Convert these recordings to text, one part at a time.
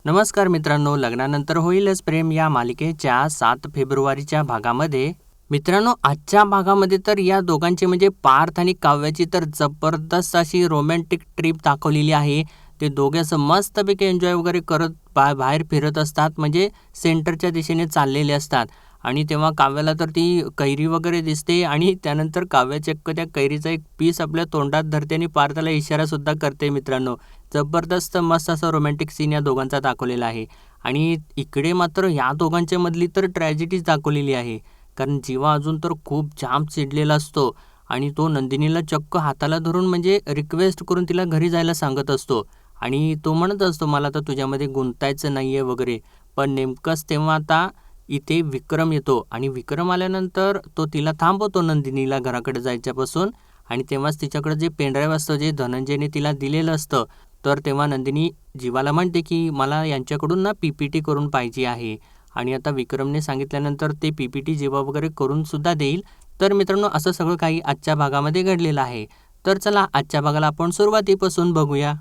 नमस्कार मित्रांनो, लग्नानंतर होईलच प्रेम या मालिकेच्या 7 फेब्रुवारीच्या भागामध्ये मित्रांनो, आजच्या भागामध्ये तर या दोघांची म्हणजे पार्थ आणि काव्याची तर जबरदस्त अशी रोमॅन्टिक ट्रिप दाखवलेली आहे. ते दोघे असं मस्तपैकी एन्जॉय वगैरे करत बाहेर फिरत असतात, म्हणजे सेंटरच्या दिशेने चाललेले असतात. आणि तेव्हा काव्याला तर ती कैरी वगैरे दिसते आणि त्यानंतर काव्या चक्क त्या कैरीचा एक पीस आपल्या तोंडात धरते आणि पार्थला इशारासुद्धा करते मित्रांनो. जबरदस्त मस्त असा रोमॅन्टिक सीन या दोघांचा दाखवलेला आहे. आणि इकडे मात्र या दोघांच्या मधली तर ट्रॅजेडीच दाखवलेली आहे. कारण जीवा अजून तर खूप जाम चिडलेला असतो आणि तो नंदिनीला चक्क हाताला धरून म्हणजे रिक्वेस्ट करून तिला घरी जायला सांगत असतो. आणि तो म्हणत असतो, मला तर तुझ्यामध्ये गुंतायचं नाही आहे वगैरे. पण नेमकंच तेव्हा आता इथे विक्रम येतो आणि विक्रम आल्यानंतर तो तिला थांबवतो नंदिनीला घराकडे जायच्यापासून. आणि तेव्हाच तिच्याकडे जे पेनड्राईव्ह असतं, जे धनंजयने तिला दिलेलं असतं, तर तेव्हा नंदिनी जीवाला म्हणते की मला यांच्याकडून ना PPT करून पाहिजे आहे. आणि आता विक्रमने सांगितल्यानंतर ते PPT जीवा वगैरे करून सुद्धा देईल. तर मित्रांनो, असं सगळं काही आजच्या भागामध्ये घडलेलं आहे. तर चला आजच्या भागाला आपण सुरुवातीपासून बघूया.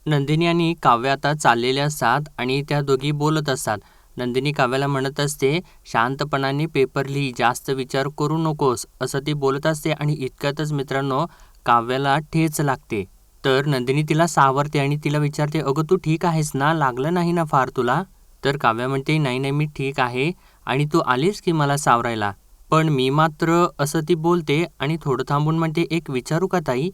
नंदिनी आणि काव्य आता चाललेल्या असतात आणि त्या दोघी बोलत असतात. नंदिनी काव्याला म्हणत असते, शांतपणाने पेपर लिही, जास्त विचार करू नकोस, असं ती बोलत असते. आणि इतक्यातच मित्रांनो, काव्याला ठेच लागते. तर नंदिनी तिला सावरते आणि तिला विचारते, अगं तू ठीक आहेस ना, लागलं नाही ना फार तुला? तर काव्या म्हणते, नाही नाही मी ठीक आहे आणि तू आलीस की मला सावरायला. पण मी मात्र, असं ती बोलते आणि थोडं थांबून म्हणते, एक विचारू का ताई?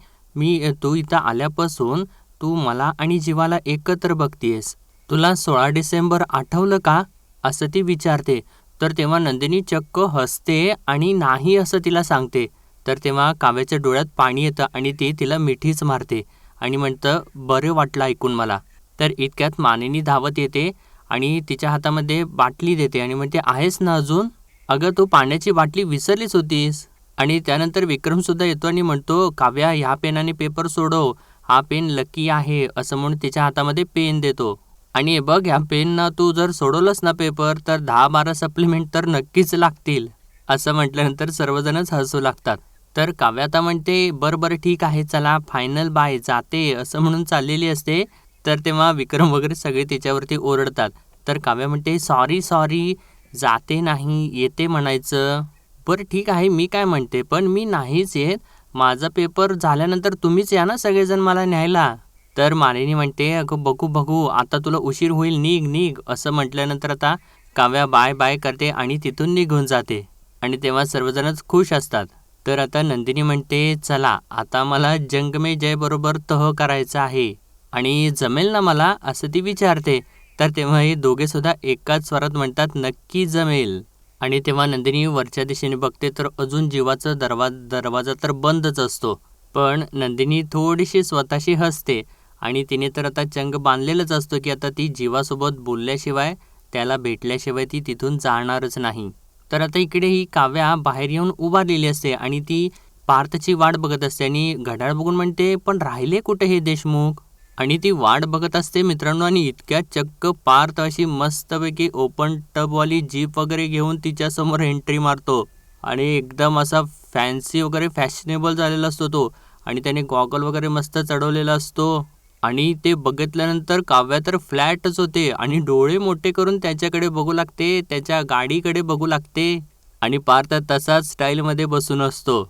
तू इथं आल्यापासून तू मला आणि जीवाला एकत्र बघतीयस. तुला 16 डिसेंबर आठवलं का, असं ती विचारते. तर तेव्हा नंदिनी चक्क हसते आणि नाही असं तिला सांगते. तर तेव्हा काव्याच्या डोळ्यात पाणी येतं आणि ती तिला मिठीच मारते आणि म्हणतं, बरं वाटलं ऐकून मला. तर इतक्यात मानिनी धावत येते आणि तिच्या हातामध्ये बाटली देते आणि म्हणते, आहेस ना अजून? अगं तू पाण्याची बाटली विसरलीच होतीस. आणि त्यानंतर विक्रमसुद्धा येतो आणि म्हणतो, काव्या ह्या पेनाने पेपर सोडव, हा पेन लकी आहे, असं म्हणून तिच्या हातामध्ये पेन देतो. आणि हे बघ, ह्या पेननं तू जर सोडवलंस ना पेपर, तर 10-12 सप्लिमेंट तर नक्कीच लागतील. असं म्हटल्यानंतर सर्वजणच हसू लागतात. तर काव्य आता म्हणते, बरं बरं ठीक आहे, चला फायनल बाय, जाते, असं म्हणून चाललेली असते. तर तेव्हा विक्रम वगैरे सगळे तिच्यावरती ओरडतात. तर काव्य म्हणते, सॉरी सॉरी, जाते नाही, येते म्हणायचं. बरं ठीक आहे, मी काय म्हणते, पण मी नाहीच येत. माझा पेपर झाल्यानंतर तुम्हीच या ना सगळेजण मला न्यायला. तर मालिनी म्हणते, अगं बघू बघू, आता तुला उशीर होईल, निघ निघ, असं म्हटल्यानंतर आता काव्या बाय बाय करते आणि तिथून निघून जाते. आणि तेव्हा सर्वजणच खुश असतात. तर आता नंदिनी म्हणते, चला आता मला जंग जय बरोबर तह करायचा आहे आणि जमेल ना मला, असं ती विचारते. तर तेव्हा हे दोघे सुद्धा एकाच स्वरात म्हणतात, नक्की जमेल. आणि तेव्हा नंदिनी वरच्या दिशेने बघते तर अजून जीवाचा दरवाजा तर बंदच असतो. पण नंदिनी थोडीशी स्वतःशी हसते आणि तिने तर आता चंग बांधलेलंच असतो की आता ती जीवासोबत बोलल्याशिवाय, त्याला भेटल्याशिवाय ती तिथून जाणारच नाही. तर आता इकडे ही काव्या बाहेर येऊन उभारलेली असते आणि ती पार्थची वाट बघत असते आणि घड्याळ बघून म्हणते, पण राहिले कुठे हे देशमुख? आणि ती वाट बघत असते मित्रांनो. आणि इतक्या चक्क पार्थ अशी मस्तपैकी ओपन टबवाली जीप वगैरे घेऊन तिच्यासमोर एंट्री मारतो. आणि एकदम असा फॅन्सी वगैरे फॅशनेबल झालेला असतो तो. आणि त्याने गॉगल वगैरे मस्त चढवलेला असतो. आणि ते बघितल्यानंतर काव्या तर फ्लॅटच होते आणि डोळे मोठे करून त्याच्याकडे बघू लागते, त्याच्या गाडीकडे बघू लागते. आणि पार्थ तसाच स्टाईलमध्ये बसून असतो.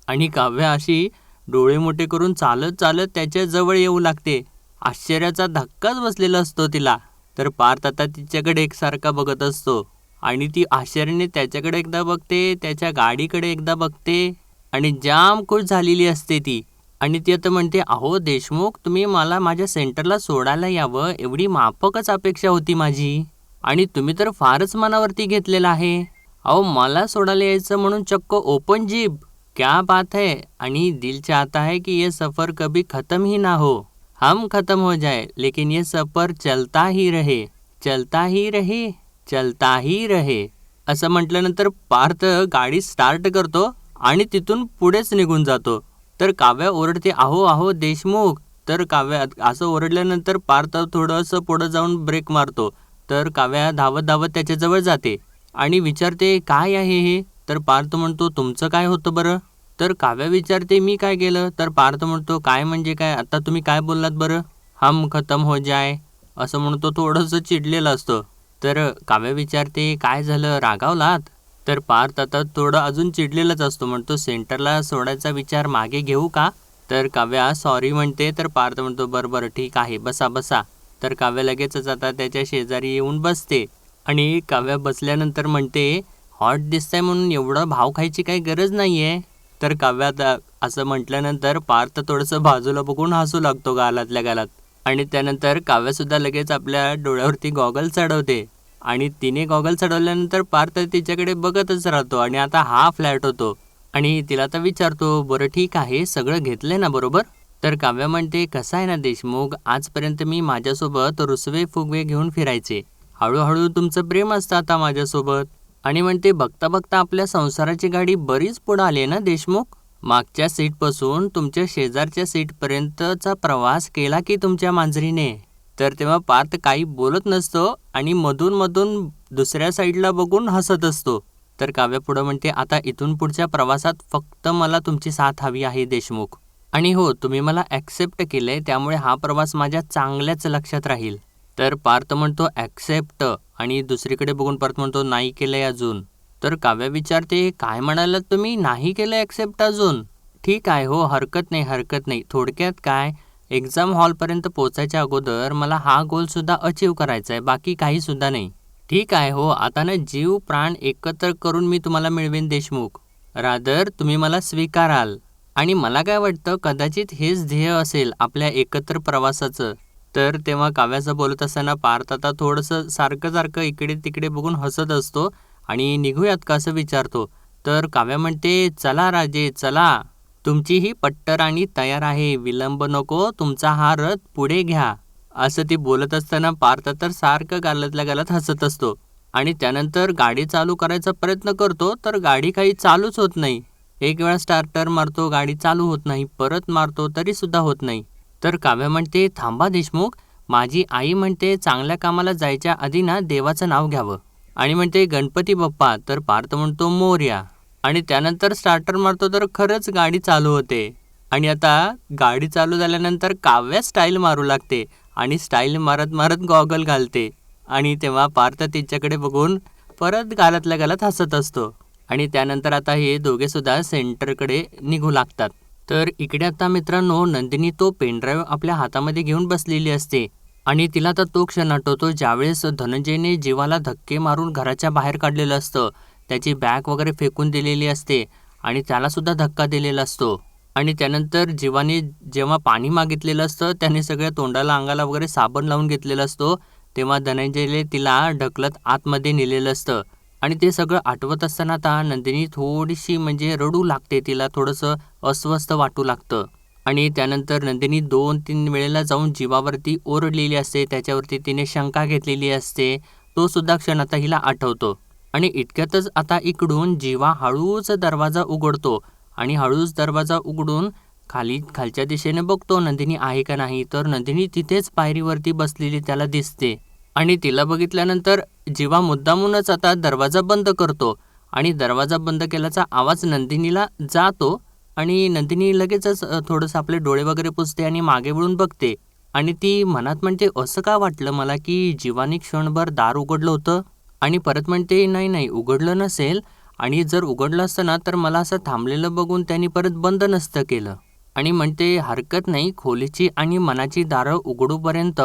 आणि काव्या अशी डोळे मोठे करून चालत चालत त्याच्या जवळ येऊ लागते. आश्चर्याचा धक्काच बसलेला असतो तिला. तर पार्थ आता तिच्याकडे एकसारखा बघत असतो आणि ती आश्चर्याने त्याच्याकडे एकदा बघते, त्याच्या गाडीकडे एकदा बघते आणि जाम खुश झालेली असते ती. आणि ती आता म्हणते, अहो देशमुख, तुम्ही मला माझ्या सेंटरला सोडायला यावं एवढी माफकच अपेक्षा होती माझी. आणि तुम्ही तर फारच मनावरती घेतलेलं आहे. अहो मला सोडायला यायचं म्हणून चक्क ओपन जीप, क्या बात है. आणि दिल चाहता है कि ये सफ़र कभी ख़त्म ही ना हो, हम ख़त्म हो जाए, लेकिन ये सफ़र चलता ही रहे, चलता ही रहे, चलता ही रहे, असं म्हटल्यानंतर पार्थ गाडी स्टार्ट करतो आणि तिथून पुढेच निघून जातो. तर काव्या ओरडते, अहो अहो देशमुख. तर काव्या असं ओरडल्यानंतर पार्थ थोडंसं पुढं जाऊन ब्रेक मारतो. तर काव्या धावत धावत त्याच्याजवळ जाते आणि विचारते, काय आहे हे? तर पार्थ म्हणतो, तुमचं काय होतं बरं? तर काव्या विचारते, मी काय केलं? तर पार्थ म्हणतो, काय म्हणजे काय? आता तुम्ही काय बोललात बरं? हम खतम हो जाय, असं म्हणून तो थोडंसं चिडलेला असतो. तर काव्या विचारते, काय झालं, रागावलात? तर पार्थ आता थोडं अजून चिडलेलाच असतो. म्हणतो, सेंटरला सोडायचा विचार मागे घेऊ का? तर काव्या सॉरी म्हणते. तर पार्थ म्हणतो, बरं बरं ठीक आहे, बसा बसा. तर काव्या लगेचच आता त्याच्या शेजारी येऊन बसते आणि काव्या बसल्यानंतर म्हणते, हॉट दिसतंय म्हणून एवढं भाव खायची काही गरज नाही आहे. तर काव्यात असं म्हटल्यानंतर पार्थ थोडंसं बाजूला बघून हसू लागतो गालातल्या गालात. आणि त्यानंतर काव्यासुद्धा लगेच आपल्या डोळ्यावरती गॉगल चढवते आणि तिने गॉगल चढवल्यानंतर पार्थ तिच्याकडे बघतच राहतो. आणि आता हा फ्लॅट होतो आणि तिला आता विचारतो, बरं ठीक आहे, सगळं घेतलंय ना बरोबर? तर काव्या म्हणते, कसं आहे ना देशमुख, आजपर्यंत मी माझ्यासोबत रुसवे फुगवे घेऊन फिरायचे. हळूहळू तुमचं प्रेम असतं आता माझ्यासोबत. आणि म्हणते, बघता बघता आपल्या संसाराची गाडी बरीच पुढे आली ना देशमुख. मागच्या सीटपासून तुमच्या शेजारच्या सीटपर्यंतचा प्रवास केला की तुमच्या मांजरीने. तर तेव्हा पार्थ काही बोलत नसतो आणि मधून मधून दुसऱ्या साईडला बघून हसत असतो. तर काव्या पुढं म्हणते, आता इथून पुढच्या प्रवासात फक्त मला तुमची साथ हवी आहे देशमुख. आणि हो, तुम्ही मला ॲक्सेप्ट केलंय त्यामुळे हा प्रवास माझ्या चांगल्याच लक्षात राहील. तर पार्थ म्हणतो, ॲक्सेप्ट, आणि दुसरीकडे बघून परत म्हणतो, नाही केलंय अजून. तर काव्या विचारते, काय म्हणालात तुम्ही, नाही केलं ॲक्सेप्ट अजून? ठीक आहे हो, हरकत नाही हरकत नाही. थोडक्यात काय, एक्झाम हॉलपर्यंत पोचायच्या अगोदर मला हा गोलसुद्धा अचीव करायचा आहे, बाकी काहीसुद्धा नाही. ठीक आहे हो, आता ना जीव प्राण एकत्र करून मी तुम्हाला मिळवेन देशमुख. रादर तुम्ही मला स्वीकाराल. आणि मला काय वाटतं, कदाचित हेच ध्येय असेल आपल्या एकत्र प्रवासाचं. तर तेव्हा काव्याचं बोलत असताना पार्थ आता थोडंसं सारखं सारखं इकडे तिकडे बघून हसत असतो आणि निघूयात का असं विचारतो. तर काव्या म्हणते, चला राजे चला, तुमची ही पट्टराणी तयार आहे, विलंब नको, तुमचा हा रथ पुढे घ्या. असं ती बोलत असताना पार्थ तर सारखं गालातल्या गालात हसत असतो. आणि त्यानंतर गाडी चालू करायचा प्रयत्न करतो तर गाडी काही चालूच होत नाही. एक वेळा स्टार्टर मारतो, गाडी चालू होत नाही, परत मारतो तरीसुद्धा होत नाही. तर काव्या म्हणते, थांबा देशमुख, माझी आई म्हणते चांगल्या कामाला जायच्या आधी ना देवाचं नाव घ्यावं. आणि म्हणते, गणपती बाप्पा. तर पार्थ म्हणतो, मोरया. आणि त्यानंतर स्टार्टर मारतो तर खरंच गाडी चालू होते. आणि आता गाडी चालू झाल्यानंतर काव्या स्टाईल मारू लागते आणि स्टाईल मारत मारत गॉगल घालते. आणि तेव्हा पार्थ तिच्याकडे बघून परत गालातल्या गालात हसत असतो. आणि त्यानंतर आता हे दोघेसुद्धा सेंटरकडे निघू लागतात. तर इकडे आता मित्रांनो, नंदिनी तो पेनड्राईव्ह आपल्या हातामध्ये घेऊन बसलेली असते आणि तिला तर तो क्षण आठवतो ज्यावेळेस धनंजयने जीवाला धक्के मारून घराच्या बाहेर काढलेलं असतं. त्याची बॅग वगैरे फेकून दिलेली असते आणि त्यालासुद्धा धक्का दिलेला असतो. आणि त्यानंतर जीवाने जेव्हा पाणी मागितलेलं असतं, त्याने सगळ्या तोंडाला अंगाला वगैरे साबण लावून घेतलेलं असतो, तेव्हा धनंजयने तिला ढकलत आतमध्ये नेलेलं असतं. आणि ते सगळं आठवत असताना आता नंदिनी थोडीशी म्हणजे रडू लागते, तिला थोडंसं अस्वस्थ वाटू लागतं. आणि त्यानंतर नंदिनी 2-3 वेळेला जाऊन जीवावरती ओरडलेली असते, त्याच्यावरती तिने शंका घेतलेली असते. तो सुद्धा क्षण आता हिला आठवतो. आणि इतक्यातच आता इकडून जीवा हळूच दरवाजा उघडतो आणि हळूच दरवाजा उघडून खालच्या दिशेने बघतो नंदिनी आहे का नाही. तर नंदिनी तिथेच पायरीवरती बसलेली त्याला दिसते. आणि तिला बघितल्यानंतर जीवा मुद्दामूनच आता दरवाजा बंद करतो आणि दरवाजा बंद केल्याचा आवाज नंदिनीला जातो. आणि नंदिनी लगेचच थोडंसं आपले डोळे वगैरे पुसते आणि मागे वळून बघते. आणि ती मनात म्हणते, असं का वाटलं मला की जीवाने क्षणभर दार उघडलं होतं. आणि परत म्हणते, नाही नाही, उघडलं नसेल, आणि जर उघडलं असतं ना तर मला असं थांबलेलं बघून त्यांनी परत बंद नसतं केलं. आणि म्हणते, हरकत नाही, खोलीची आणि मनाची दारं उघडूपर्यंत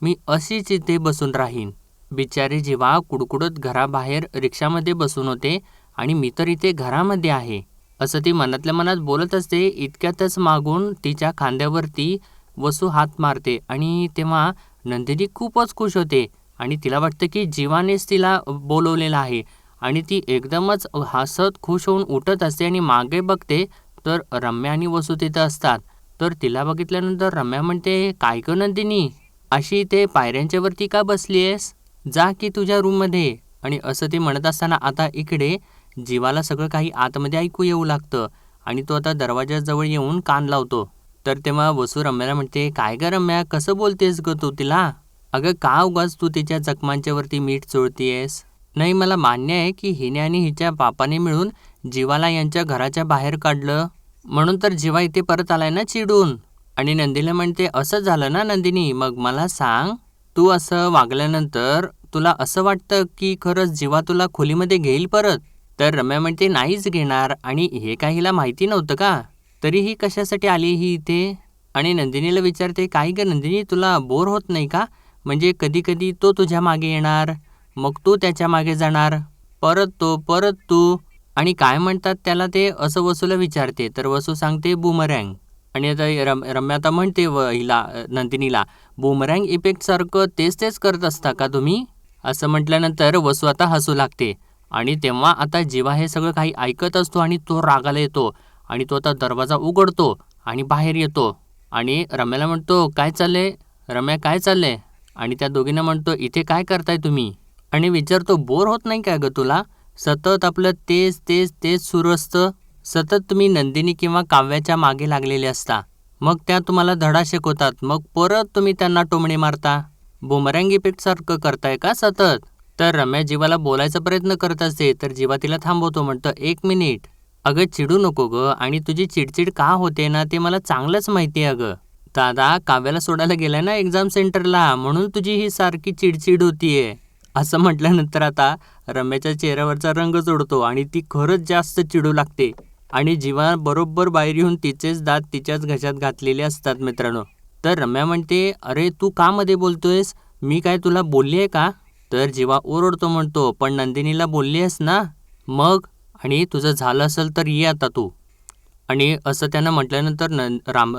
मी अशीच इथे बसून राहीन. बिचारे जीवा कुडकुडत घराबाहेर रिक्षामध्ये बसून होते आणि मी तर इथे घरामध्ये आहे, असं ती मनातल्या मनात बोलत असते. इतक्यातच मागून तिच्या खांद्यावरती वसू हात मारते आणि तेव्हा नंदिनी खूपच खुश होते आणि तिला वाटतं की जीवानेच तिला बोलवलेलं आहे. आणि ती एकदमच हसत खुश होऊन उठत असते आणि मागे बघते तर रम्या आणि वसू तिथं असतात. तर तिला बघितल्यानंतर रम्या म्हणते, काय गं नंदिनी, अशी ते पायऱ्यांच्या वरती का बसली आहेस, जा की तुझ्या रूममध्ये. आणि असं ती म्हणत असताना आता इकडे जीवाला सगळं काही आतमध्ये ऐकू येऊ लागतं आणि तो आता दरवाजाजवळ येऊन कान लावतो. तर तेव्हा वसू रम्याला म्हणते, काय गं रम्या, कसं बोलतेस गं तू तिला, अगं का उगाच तू तिच्या जखमांच्या वरती मीठ चोळतीयेस. नाही, मला मान्य आहे की हिने आणि हिच्या बापाने मिळून जीवाला यांच्या घराच्या बाहेर काढलं, म्हणून तर जीवा इथे परत आलाय ना चिडून. आणि नंदिनीला म्हणते, असं झालं ना नंदिनी, मग मला सांग तू असं वागल्यानंतर तुला असं वाटतं की खरंच जीवा तुला खोलीमध्ये घेईल परत? तर रम्या म्हणते नाहीच घेणार आणि हे काय हिला माहिती नव्हतं का? तरी ही कशासाठी आली ही इथे? आणि नंदिनीला विचारते काय गं नंदिनी तुला बोर होत नाही का? म्हणजे कधी कधी तो तुझ्या मागे येणार, मग तू त्याच्या मागे जाणार, परत तू आणि काय म्हणतात त्याला ते असं वसूला विचारते. तर वसू सांगते बूमरँग. आणि आता रम्या आता म्हणते हिला नंदिनीला बूमरँग इफेक्ट सारखं तेच तेच करत असता का तुम्ही? असं म्हटल्यानंतर वसू आता हसू लागते. आणि तेव्हा आता जीवा हे सगळं काही ऐकत असतो आणि तो रागाला येतो आणि तो आता दरवाजा उघडतो आणि बाहेर येतो आणि रम्याला म्हणतो काय चाललंय रम्या, काय चाललंय? आणि त्या दोघींना म्हणतो इथे काय करताय तुम्ही? आणि विचारतो बोर होत नाही काय गं तुला? सतत आपलं तेच तेच तेच सुरू असतं. सतत तुम्ही नंदिनी किंवा काव्याच्या मागे लागलेले असता, मग त्या तुम्हाला धडा शिकवतात, मग परत तुम्ही त्यांना टोमणे मारता. बुमरँग इफेक्ट सारखं करताय का सतत? तर रम्या जीवाला बोलायचा प्रयत्न करत असते तर जीवा तिला थांबवतो. म्हणतं एक मिनिट, अगं चिडू नको गं, आणि तुझी चिडचिड का होते ना ते मला चांगलंच माहिती आहे अगं. दादा काव्याला सोडायला गेलाय ना एक्झाम सेंटरला, म्हणून तुझी ही सारखी चिडचिड होतीये. असं म्हटल्यानंतर आता रम्याच्या चेहऱ्यावरचा रंगच उडतो आणि ती खरंच जास्त चिडू लागते आणि जीवा बरोबर बाहेर येऊन तिचेच दात तिच्याच घशात घातलेले असतात मित्रांनो. तर रम्या म्हणते अरे तू का मध्ये बोलतोयस? मी काय तुला बोलली आहे का? तर जीवा ओरडतो, म्हणतो पण नंदिनीला बोलली आहेस ना? मग आणि तुझं झालं असेल तर ये आता तू. आणि असं त्यानं म्हटल्यानंतर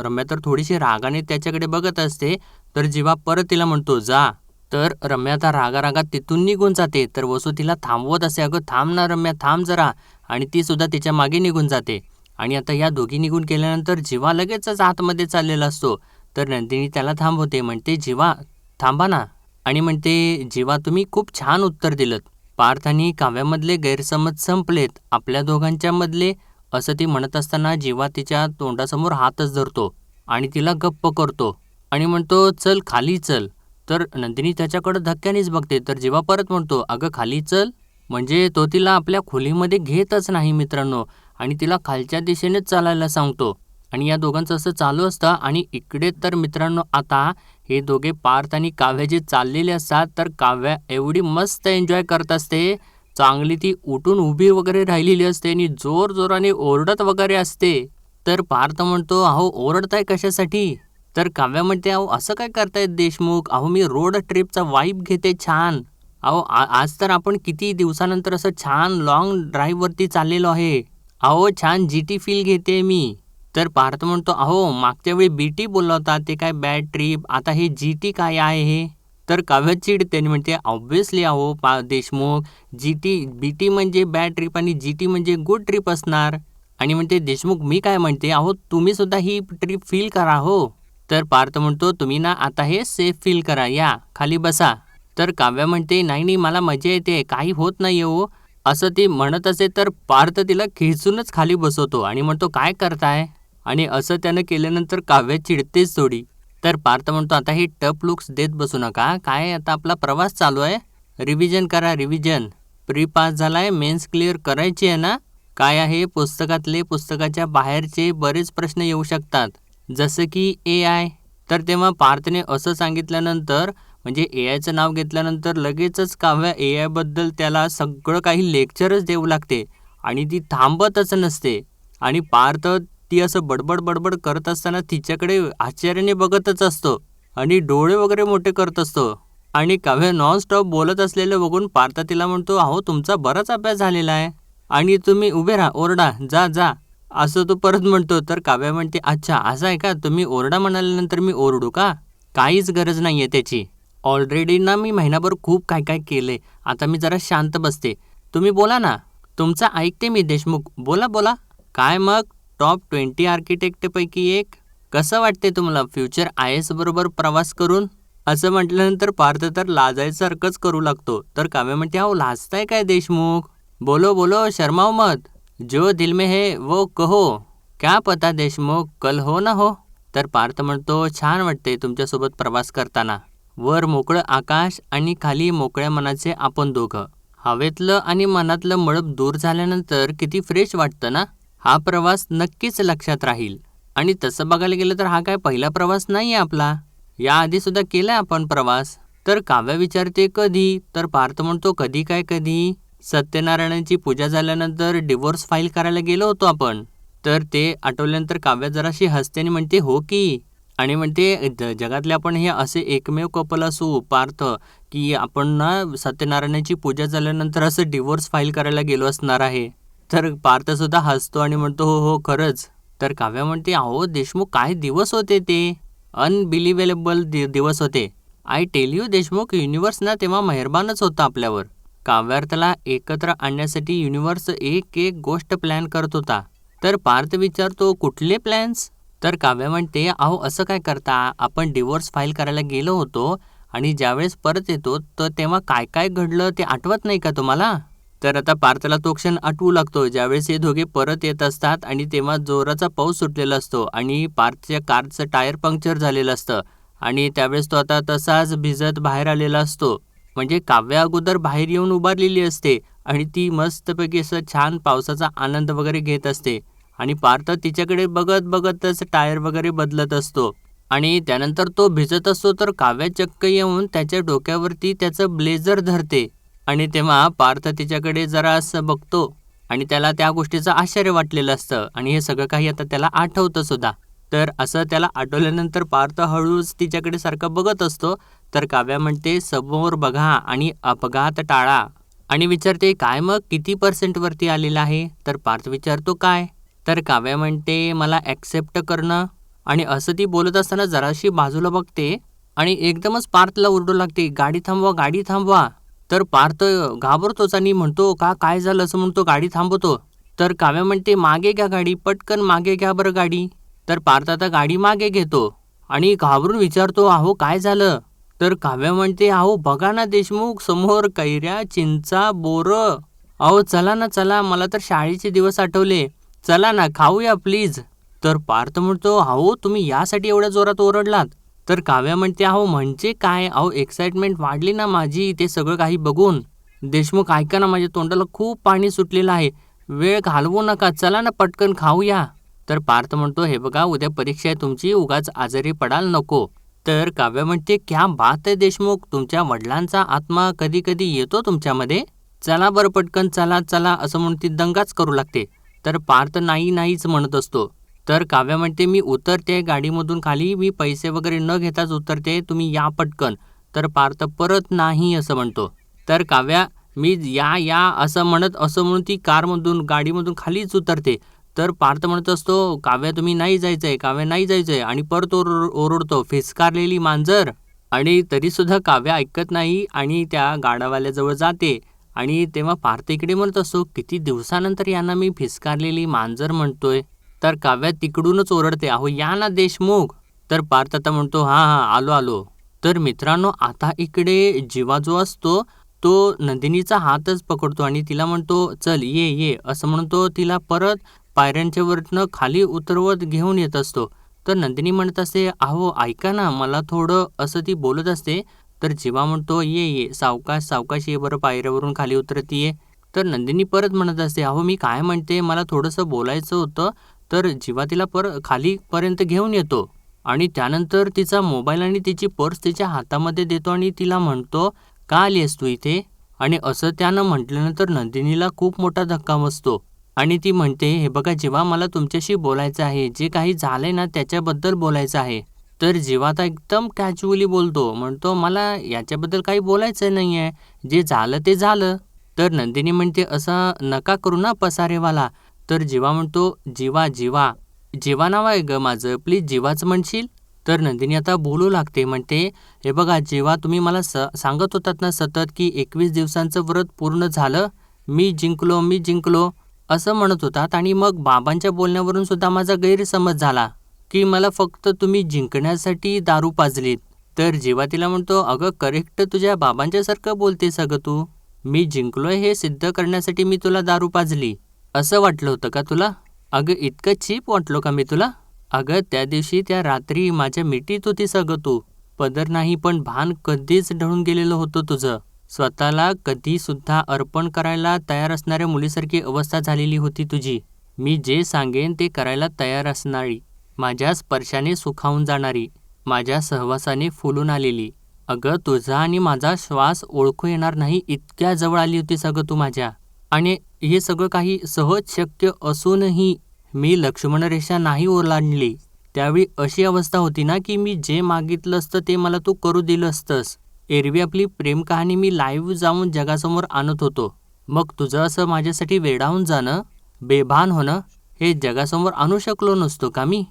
रम्या तर थोडीशी रागाने त्याच्याकडे बघत असते. तर जीवा परत तिला म्हणतो जा. तर रम्या आता रागारागात तिथून निघून जाते. तर वसू तिला थांबवत असे, अगं थांब ना रम्या, थांब जरा. आणि ती सुद्धा तिच्या मागे निघून जाते. आणि आता या दोघी निघून गेल्यानंतर जीवा लगेचच आतमध्ये चाललेला असतो. तर नंदिनी त्याला थांबवते, म्हणते जीवा थांबा ना. आणि म्हणते जीवा तुम्ही खूप छान उत्तर दिलंत. पार्थ आणि काव्यामधले गैरसमज संपलेत, आपल्या दोघांच्या मधले. असं ती म्हणत असताना जीवा तिच्या तोंडासमोर हातच धरतो आणि तिला गप्प करतो आणि म्हणतो चल खाली चल. तर नंदिनी त्याच्याकडे धक्क्यानेच बघते. तर जीवा परत म्हणतो अगं खाली चल. म्हणजे तो तिला आपल्या खोलीमध्ये घेतच नाही मित्रांनो आणि तिला खालच्या दिशेनेच चालायला सांगतो. आणि या दोघांचं असं चालू असतं आणि इकडे तर मित्रांनो आता हे दोघे पार्थ आणि काव्या जे चाललेले असतात, तर काव्या एवढी मस्त एन्जॉय करत असते, चांगली ती उठून उभी वगैरे राहिलेली असते आणि जोर जोराने ओरडत वगैरे असते. तर पार्थ म्हणतो अहो ओरडताय कशासाठी? तर काव्या म्हणते अहो असं काय करतायत देशमुख, अहो मी रोड ट्रिपचा वाईब घेते छान. अहो आज तर आपण किती दिवसानंतर असं छान लॉंग ड्राईव्हवरती चाललेलो आहे. अहो छान जीटी फील घेते मी. तर पार्थ म्हणतो अहो मागच्या वेळी बीटी बोलला होता ते काय बॅड ट्रिप, आता हे जीटी काय आहे हे? तर काव्य चिडते आणि म्हणते ऑब्व्हियसली अहो देशमुख, जीटी बीटी म्हणजे बॅड ट्रिप आणि जीटी म्हणजे गुड ट्रिप असणार. आणि म्हणते देशमुख मी काय म्हणते, अहो तुम्ही सुद्धा ही ट्रिप फील करा हो. तर पार्थ म्हणतो तुम्ही ना आता हे सेफ फील करा, या खाली बसा. तर काव्या म्हणते नाही नाही मला मजा येते, काही होत नाही हो. असं ती म्हणत असे तर पार्थ तिला खेचूनच खाली बसवतो आणि म्हणतो काय करताय? आणि असं त्यानं केल्यानंतर काव्य चिडतेच थोडी. तर पार्थ म्हणतो आता हे टफ लुक्स देत बसू नका, काय आता आपला प्रवास चालू आहे, रिव्हिजन करा रिव्हिजन. प्री पास झालाय, मेन्स क्लिअर करायची आहे ना? काय आहे पुस्तकातले पुस्तकाच्या बाहेरचे बरेच प्रश्न येऊ शकतात, जसं की AI. तर तेव्हा पार्थने असं सांगितल्यानंतर म्हणजे AIचं नाव घेतल्यानंतर लगेचच काव्या AI बद्दल त्याला सगळं काही लेक्चरच देऊ लागते आणि ती थांबतच नसते. आणि पार्थ ती असं बडबड बडबड करत असताना तिच्याकडे आश्चर्याने बघतच असतो आणि डोळे वगैरे मोठे करत असतो. आणि काव्य नॉनस्टॉप बोलत असलेलं बघून पार्थ तिला म्हणतो अहो तुमचा बराच अभ्यास झालेला आहे आणि तुम्ही उभे राहा, ओरडा, जा जा, असं तो परत म्हणतो. तर काव्या म्हणते अच्छा असं आहे का, तुम्ही ओरडा म्हणाल्यानंतर मी ओरडू का? काहीच गरज नाही आहे त्याची. ऑलरेडी ना मी महिनाभर खूप काय काय केले, आता मी जरा शांत बसते. तुम्ही बोला ना. तुमचं ऐकते मी देशमुख, बोला बोला. काय मग टॉप 20 आर्किटेक्टपैकी एक? कसं वाटते तुम्हाला फ्युचर IAS बरोबर प्रवास करून? असं म्हटल्यानंतर पार्थ तर लाजायसारखंच करू लागतो. तर काव्य म्हणते अहो लाजताय काय देशमुख, बोलो बोलो शर्माओ मत, जो दिल में है वो कहो, क्या पता देशमुख कल हो ना हो. तर पार्थ म्हणतो छान वाटते तुमच्यासोबत प्रवास करताना, वर मोकळं आकाश आणि खाली मोकळ्या मनाचे आपण दोघं. हवेतलं आणि मनातलं मळब दूर झाल्यानंतर किती फ्रेश वाटतं ना. हा प्रवास नक्कीच लक्षात राहील. आणि तसं बघायला गेलं तर हा काय पहिला प्रवास नाही आहे आपला, याआधी सुद्धा केलाय आपण प्रवास. तर काव्या विचारते कधी? तर पार्थ म्हणतो कधी काय कधी? सत्यनारायणांची पूजा झाल्यानंतर डिवोर्स फाईल करायला गेलो होतो आपण. तर ते आठवल्यानंतर काव्या जराशी हसते आणि म्हणते हो की. आणि म्हणते जगातले आपण हे असे एकमेव कपल असू पार्थ, की आपण ना सत्यनारायणाची पूजा झाल्यानंतर असं डिवोर्स फाईल करायला गेलो असणार आहे. तर पार्थ सुद्धा हसतो आणि म्हणतो हो हो खरंच. तर काव्या म्हणते अहो देशमुख काय दिवस होते ते, अनबिलिव्हेबल दिवस होते. I tell you Deshmukh, universe ना तेव्हा मेहरबानच होता आपल्यावर. काव्यार्थला एकत्र आणण्यासाठी युनिव्हर्स एक एक गोष्ट प्लॅन करत होता. तर पार्थ विचारतो कुठले प्लॅन्स? तर काव्या म्हणते अहो असं काय करता, आपण डिवोर्स फाईल करायला गेलो होतो आणि ज्यावेळेस परत येतो तर तेव्हा काय काय घडलं ते आठवत नाही का तुम्हाला? तर आता पार्थला तो क्षण आठवू लागतो ज्यावेळेस हे दोघे परत येत असतात आणि तेव्हा जोराचा पाऊस सुटलेला असतो आणि पार्थच्या कारचं टायर पंक्चर झालेलं असतं आणि त्यावेळेस तो आता तसाच भिजत बाहेर आलेला असतो. म्हणजे काव्या अगोदर बाहेर येऊन उभारलेली असते आणि ती मस्तपैकी असं छान पावसाचा आनंद वगैरे घेत असते आणि पार्थ तिच्याकडे बघत बघतच टायर वगैरे बदलत असतो आणि त्यानंतर तो भिजत असतो. तर काव्या चक्क येऊन त्याच्या डोक्यावरती त्याचं ब्लेझर धरते आणि तेव्हा पार्थ तिच्याकडे जरा असं बघतो आणि त्याला त्या गोष्टीचं आश्चर्य वाटलेलं असतं आणि हे सगळं काही आता त्याला आठवतं सुद्धा. तर असं त्याला आठवल्यानंतर पार्थ हळूच तिच्याकडे सारखं बघत असतो. तर काव्या म्हणते समोर बघा आणि अपघात टाळा आणि विचारते काय मग किती % आलेला आहे? तर पार्थ विचारतो काय? तर काव्या म्हणते मला ॲक्सेप्ट करणं. आणि असं ती बोलत असताना जराशी बाजूला बघते आणि एकदमच पार्थला ओरडू लागते गाडी थांबवा गाडी थांबवा. तर पार्थ घाबरतोच आणि म्हणतो का काय झालं असं म्हणतो गाडी थांबवतो. तर काव्या म्हणते मागे घ्या गाडी, पटकन मागे घ्या बरं गाडी. तर पार्थ आता गाडी मागे घेतो आणि घाबरून विचारतो अहो काय झालं? तर काव्या म्हणते अहो बघा ना देशमुख, समोर कैऱ्या चिंचा बोरं. अहो चला ना चला, मला तर शाळेचे दिवस आठवले, चला ना खाऊया प्लीज. तर पार्थ म्हणतो अहो तुम्ही यासाठी एवढ्या जोरात ओरडलात? तर काव्या म्हणते अहो म्हणजे काय, अहो एक्साइटमेंट वाढली ना माझी ते सगळं काही बघून. देशमुख ऐका ना, माझ्या तोंडाला खूप पाणी सुटलेलं आहे, वेळ घालवू नका, चला ना पटकन खाऊया. तर पार्थ म्हणतो हे बघा उद्या परीक्षा आहे तुमची, उगाच आजारी पडाल नको. तर काव्या म्हणते क्या बात आहे देशमुख, तुमच्या वडिलांचा आत्मा कधी कधी येतो तुमच्यामध्ये, चला बरं पटकन चला चला असं म्हणून ती दंगाच करू लागते. तर पार्थ नाही नाहीच म्हणत असतो. तर काव्या म्हणते मी उतरते गाडीमधून खाली, मी पैसे वगैरे न घेताच उतरते, तुम्ही या पटकन. तर पार्थ परत नाही असं म्हणतो. तर काव्या मी या या असं म्हणून ती कारमधून गाडीमधून खालीच उतरते. तर पार्थ म्हणत असतो काव्या तुम्ही नाही जायचंय, काव्या नाही जायचंय आणि परत ओरडतो फिसकारलेली मांजर. आणि तरीसुद्धा काव्या ऐकत नाही आणि त्या गाडावाल्याजवळ जाते आणि तेव्हा पार्थ इकडे म्हणत असतो किती दिवसानंतर यांना मी फिसकारलेली मांजर म्हणतोय. तर काव्या तिकडूनच ओरडते अहो या ना देशमुख. तर पार्थ आता म्हणतो हां हां आलो आलो. तर मित्रांनो आता इकडे जीवा जो असतो तो नंदिनीचा हातच पकडतो आणि तिला म्हणतो चल ये ये असं म्हणतो, तिला परत पायऱ्यांच्या वरनं खाली उतरवत घेऊन येत असतो. तर नंदिनी म्हणत असते अहो ऐका ना मला थोडं, असं ती बोलत असते. तर जीवा म्हणतो ये ये सावकाश सावकाश ये बरं, पायऱ्यावरून खाली उतरतीये. तर नंदिनी परत म्हणत असते अहो मी काय म्हणते, मला थोडंसं बोलायचं होतं. तर जीवा तिला खालीपर्यंत घेऊन येतो आणि त्यानंतर तिचा मोबाईल आणि तिची पर्स तिच्या हातामध्ये देतो आणि तिला म्हणतो का आली आहेस तू इथे? आणि असं त्यानं म्हटल्यानंतर नंदिनीला खूप मोठा धक्का बसतो आणि ती म्हणते हे बघा जीवा मला तुमच्याशी बोलायचं आहे, जे काही झालंय ना त्याच्याबद्दल बोलायचं आहे. तर जीवा आता एकदम कॅज्युअली बोलतो, म्हणतो मला याच्याबद्दल काही बोलायचं नाही आहे, जे झालं ते झालं. तर नंदिनी म्हणते असं नका करू ना पसारेवाला. तर जीवा म्हणतो जीवा जीवा जीवा नाव आहे ग माझं, प्लीज जीवाच म्हणशील. तर नंदिनी आता बोलू लागते, म्हणते हे बघा जेव्हा तुम्ही मला सांगत होतात ना सतत की 21 दिवसांचं व्रत पूर्ण झालं, मी जिंकलो असं म्हणत होतात आणि मग बाबांच्या बोलण्यावरून सुद्धा माझा गैरसमज झाला की मला फक्त तुम्ही जिंकण्यासाठी दारू पाजलीत. तर जेव्हा तिला म्हणतो अगं करेक्ट तुझ्या बाबांच्यासारखं बोलतेस अगं तू, मी जिंकलोय हे सिद्ध करण्यासाठी मी तुला दारू पाजली, असं वाटलं होतं का तुला? अगं इतकं चीप वाटलो का मी तुला? अगं त्या दिवशी त्या रात्री माझ्या मिठीत होतीस अगं तू, पदर नाही पण भान कधीच ढळून गेलेलं होतं तुझं. स्वतःला कधीसुद्धा अर्पण करायला तयार असणाऱ्या मुलीसारखी अवस्था झालेली होती तुझी. मी जे सांगेन ते करायला तयार असणारी, माझ्या स्पर्शाने सुखावून जाणारी, माझ्या सहवासाने फुलून आलेली, अगं तुझा आणि माझा श्वास ओळखू येणार नाही इतक्या जवळ आली होतीस अगं तू माझ्या. आणि हे सगळं काही सहज शक्य असूनही मी लक्ष्मणरेषा नाही ओलांडली. त्यावेळी अशी अवस्था होती ना की मी जे मागितलं असतं ते मला तू करू दिलं असतंस. एरवी आपली प्रेम कहाणी मी लाईव्ह जाऊन जगासमोर आणत होतो. मग तुझं असं माझ्यासाठी वेडावून जाणं, बेभान होणं हे जगासमोर आणू शकलो नसतो का मी?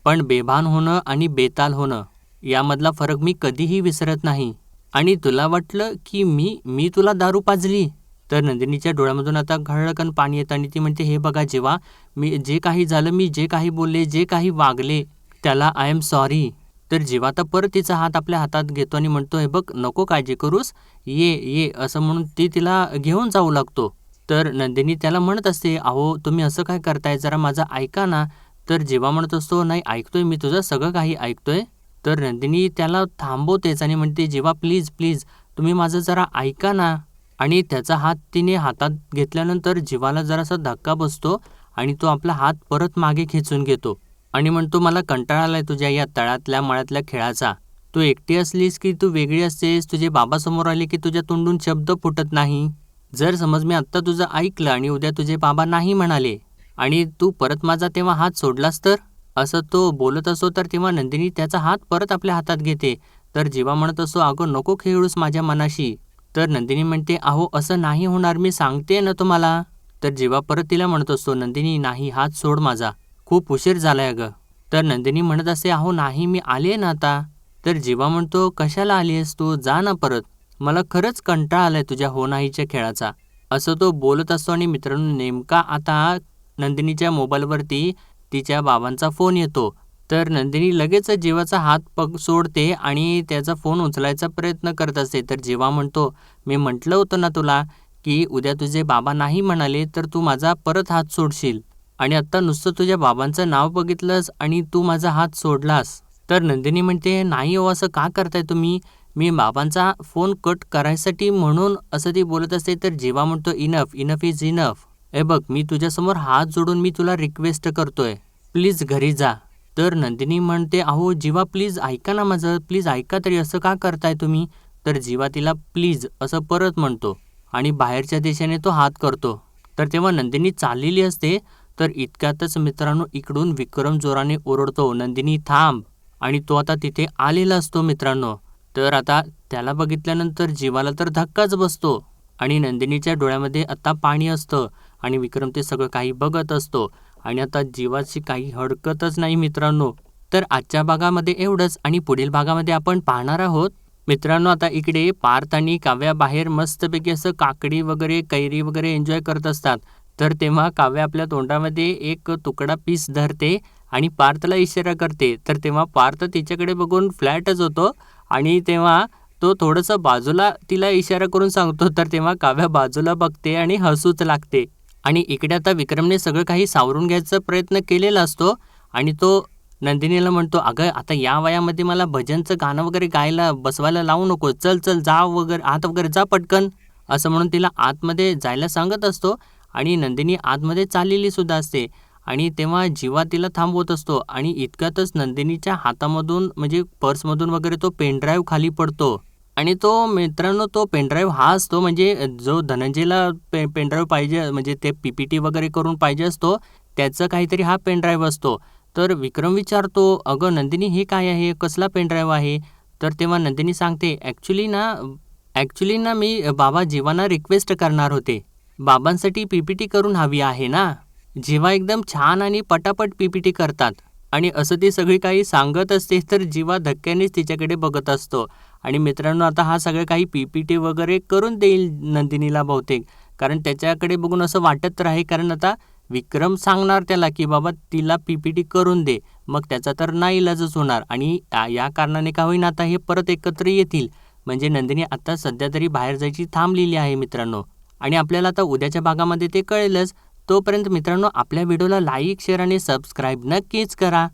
पण बेभान होणं आणि बेताल होणं यामधला फरक मी कधीही विसरत नाही. आणि तुला वाटलं की मी तुला दारू पाजली? तर नंदिनीच्या डोळ्यामधून आता घळकन पाणी येतं आणि ती म्हणते, हे बघा जेव्हा मी जे काही झालं, मी जे काही बोलले, जे काही वागले त्याला आय एम सॉरी. तर जेव्हा आता परत तिचा हात आपल्या हातात घेतो आणि म्हणतो, हे बघ नको काळजी करूस, ये ये असं म्हणून ती तिला घेऊन जाऊ लागतो. तर नंदिनी त्याला म्हणत असते, अहो तुम्ही असं काय करताय, जरा माझं ऐका ना. तर जेव्हा म्हणत असतो, नाही ऐकतोय मी तुझं सगळं काही ऐकतोय. तर नंदिनी त्याला थांबवतेच आणि म्हणते, जेव्हा प्लीज प्लीज तुम्ही माझं जरा ऐका ना. आणि त्याचा हात तिने हातात घेतल्यानंतर जीवाला जरासा धक्का बसतो आणि तो आपला हात परत मागे खेचून घेतो आणि म्हणतो, मला कंटाळा आलाय तुझ्या या तळ्यातल्या मळ्यातल्या खेळाचा. तू एकटी असलीस की तू वेगळी असतेस, तुझे बाबा समोर आले की तुझ्या तोंडून शब्द फुटत नाही. जर समज मी आत्ता तुझं ऐकलं आणि उद्या तुझे बाबा नाही म्हणाले आणि तू परत माझा तेव्हा हात सोडलास तर? असं तो बोलत असो तर तेव्हा नंदिनी त्याचा हात परत आपल्या हातात घेते. तर जीवा म्हणत असो, अगं नको खेळूस माझ्या मनाशी. तर नंदिनी म्हणते, अहो असं नाही होणार, मी सांगते ना तुम्हाला. तर जीवा परत तिला म्हणत असतो, नंदिनी नाही, हात सोड माझा, खूप उशीर झालाय अगं. तर नंदिनी म्हणत असते, अहो नाही मी आले ना आता. तर जीवा म्हणतो, कशाला आलीस तू, जा ना परत, मला खरंच कंटाळा आलाय तुझ्या हो नाहीच्या खेळाचा. असं तो बोलत असतो आणि मित्रांनो नेमका आता नंदिनीच्या मोबाईलवरती तिच्या बाबांचा फोन येतो. तर नंदिनी लगेच जीवाचा हात सोडते आणि त्याचा फोन उचलायचा प्रयत्न करत असते. तर जीवा म्हणतो, मी म्हटलं होतं ना तुला की उद्या तुझे बाबा नाही म्हणाले तर तू माझा परत हात सोडशील आणि आत्ता नुसतं तुझ्या बाबांचं नाव बघितलंस आणि तू माझा हात सोडलास. तर नंदिनी म्हणते, नाही हो असं का करताय तुम्ही, मी बाबांचा फोन कट करायसाठी म्हणून असं ती बोलत असते. तर जीवा म्हणतो, इनफ इनफ इज इनफ. ए बघ मी तुझ्यासमोर हात जोडून मी तुला रिक्वेस्ट करतोय, प्लीज घरी जा. तर नंदिनी म्हणते, अहो जीवा प्लीज ऐका ना माझं, प्लीज ऐका तरी, असं का करताय तुम्ही. तर जीवा तिला प्लीज असं परत म्हणतो आणि बाहेरच्या दिशेने तो हात करतो. तर तेव्हा नंदिनी चाललेली असते. तर इतक्यातच मित्रांनो इकडून विक्रम जोराने ओरडतो, नंदिनी थांब. आणि तो आता तिथे आलेला असतो मित्रांनो. तर आता त्याला बघितल्यानंतर जीवाला तर धक्काच बसतो आणि नंदिनीच्या डोळ्यामध्ये आता पाणी असतं आणि विक्रम ते सगळं काही बघत असतो आणि आता जीवाची काही हरकतच नाही मित्रांनो. तर आजच्या भागामध्ये एवढंच आणि पुढील भागामध्ये आपण पाहणार आहोत मित्रांनो. आता इकडे पार्थ आणि काव्या बाहेर मस्तपैकी असं काकडी वगैरे कैरी वगैरे एन्जॉय करत असतात. तर तेव्हा काव्या आपल्या तोंडामध्ये एक तुकडा पीस धरते आणि पार्थला इशारा करते. तर तेव्हा पार्थ तिच्याकडे बघून फ्लॅटच होतो आणि तेव्हा तो थोडंसं बाजूला तिला इशारा करून सांगतो. तर तेव्हा काव्या बाजूला बघते आणि हसूच लागते. आणि इकडे आता विक्रमने सगळं काही सावरून घ्यायचा प्रयत्न केलेला असतो आणि तो नंदिनीला म्हणतो, अगं आता या वयामध्ये मला भजनचं गाणं वगैरे गायला बसवायला लावू नको, चल चल जा वगैरे आत वगैरे जा पटकन, असं म्हणून तिला आतमध्ये जायला सांगत असतो. आणि नंदिनी आतमध्ये चाललेली सुद्धा असते आणि तेव्हा जीवा तिला थांबवत असतो आणि इतक्यातच नंदिनीच्या हातामधून म्हणजे पर्समधून वगैरे तो पेनड्राईव्ह खाली पडतो. आणि तो मित्रांनो तो पेनड्राईव्ह हा असतो म्हणजे जो धनंजयला पेनड्राईव्ह पाहिजे म्हणजे ते PPT वगैरे करून पाहिजे असतो त्याचं काहीतरी हा पेनड्राईव्ह असतो. तर विक्रम विचारतो, अगं नंदिनी हे काय आहे, कसला पेनड्राईव्ह आहे. तर तेव्हा नंदिनी सांगते, ॲक्च्युली ना मी बाबा जीवांना रिक्वेस्ट करणार होते, बाबांसाठी PPT करून हवी आहे ना. जीवा एकदम छान आणि पटापट PPT करतात आणि असं ती सगळी काही सांगत असते. तर जीवा धक्क्यानेच तिच्याकडे बघत असतो आणि मित्रांनो आता हा सगळं काही PPT वगैरे करून देईल नंदिनीला बहुतेक, कारण त्याच्याकडे बघून असं वाटत राहील, कारण आता विक्रम सांगणार त्याला की बाबा तिला PPT करून दे, मग त्याचा तर नाईलाजच होणार आणि या कारणाने का होईना आता हे परत एकत्र येतील. म्हणजे नंदिनी आता सध्या तरी बाहेर जायची थांबलेली आहे मित्रांनो. आणि आपल्याला आता उद्याच्या भागामध्ये ते कळेलच. तोपर्यंत मित्रांनो आपल्या व्हिडिओला लाईक शेअर आणि सबस्क्राईब नक्कीच करा.